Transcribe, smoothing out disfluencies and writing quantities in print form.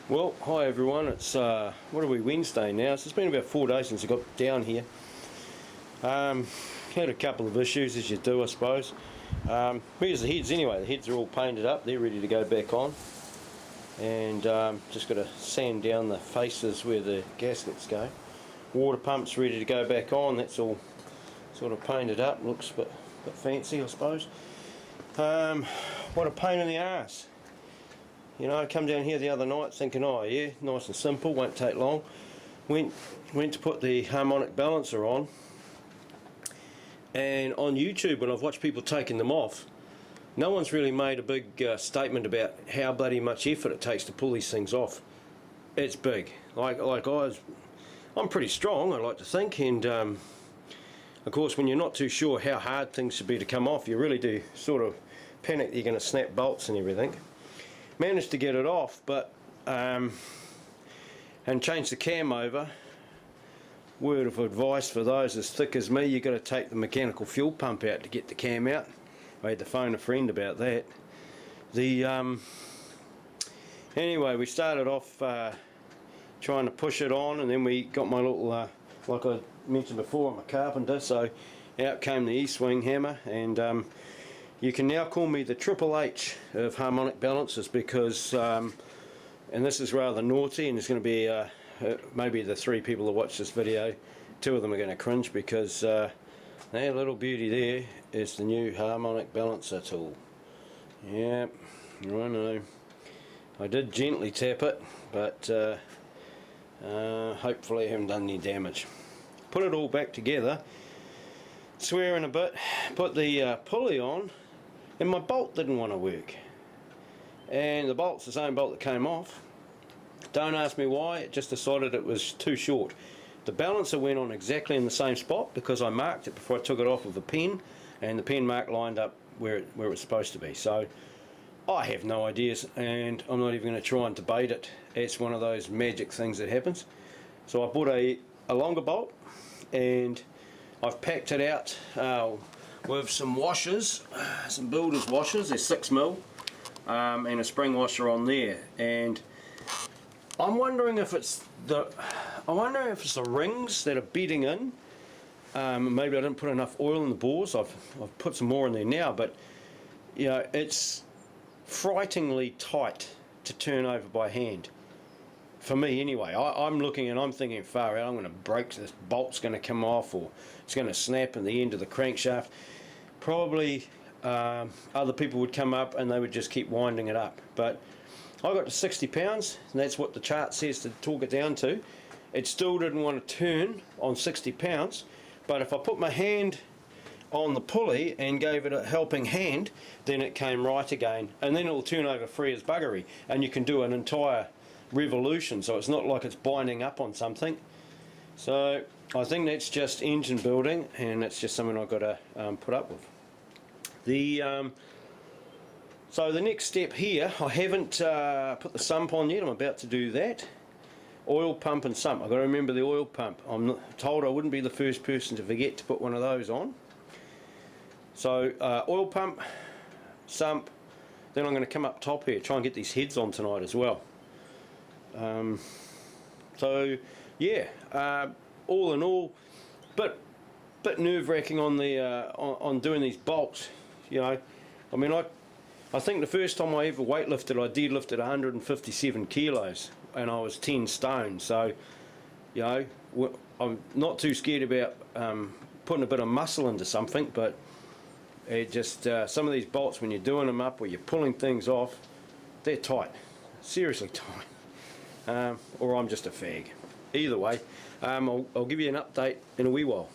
Well, hi everyone. It's what are we, Wednesday now? So it's been about 4 days since I got down here. Had a couple of issues, as you do, I suppose. Here's the heads anyway. The heads are all painted up. They're ready to go back on. And just got to sand down the faces where the gaskets go. Water pump's ready to go back on. That's all sort of painted up. Looks a bit fancy, I suppose. What a pain in the arse. You know, I come down here the other night thinking, oh yeah, nice and simple, won't take long. Went to put the harmonic balancer on, and on YouTube when I've watched people taking them off, no one's really made a big statement about how bloody much effort it takes to pull these things off. It's big. I'm pretty strong, I like to think, and of course when you're not too sure how hard things should be to come off, you really do sort of panic that you're going to snap bolts and everything. Managed to get it off, but and change the cam over. Word of advice for those as thick as me, you've got to take the mechanical fuel pump out to get the cam out. I had to phone a friend about that. Anyway, we started off trying to push it on, and then we got my little like I mentioned before, I'm a carpenter, so out came the E-swing hammer, and you can now call me the Triple H of harmonic balancers, because, and this is rather naughty, and there's going to be maybe the 3 people that watch this video, 2 of them are going to cringe, because that little beauty there is the new harmonic balancer tool. Yep, I know. I did gently tap it, but hopefully I haven't done any damage. Put it all back together, swearing a bit, put the pulley on, and my bolt didn't want to work, and the bolt's the same bolt that came off. Don't ask me why, it just decided it was too short. The balancer went on exactly in the same spot because I marked it before I took it off with a pen, and the pen mark lined up where it was supposed to be. So I have no ideas, and I'm not even going to try and debate it. It's one of those magic things that happens. So I bought a longer bolt, and I've packed it out with some washers, some builder's washers. They're 6mm, and a spring washer on there. And I'm wondering if it's the rings that are bedding in. Maybe I didn't put enough oil in the bores. I've put some more in there now, but you know, it's frighteningly tight to turn over by hand. For me anyway. I'm looking and I'm thinking, far out, I'm going to break, this bolt's going to come off, or it's going to snap in the end of the crankshaft. Probably other people would come up and they would just keep winding it up. But I got to 60 pounds, and that's what the chart says to torque it down to. It still didn't want to turn on 60 pounds, but if I put my hand on the pulley and gave it a helping hand, then it came right again, and then it'll turn over free as buggery, and you can do an entire revolution, so it's not like it's binding up on something. So I think that's just engine building, and it's just something I've got to put up with. So the next step here, I haven't put the sump on yet. I'm about to do that. Oil pump and sump. I've got to remember the oil pump. I'm told I wouldn't be the first person to forget to put one of those on. So oil pump, sump, then I'm going to come up top here, try and get these heads on tonight as well. So yeah, all in all, bit nerve-wracking on the on doing these bolts. You know, I mean, I think the first time I ever weightlifted, I deadlifted 157 kilos, and I was 10 stone. So, you know, I'm not too scared about putting a bit of muscle into something, but it just some of these bolts, when you're doing them up or you're pulling things off, they're tight, seriously tight. Or I'm just a fag. Either way, I'll give you an update in a wee while.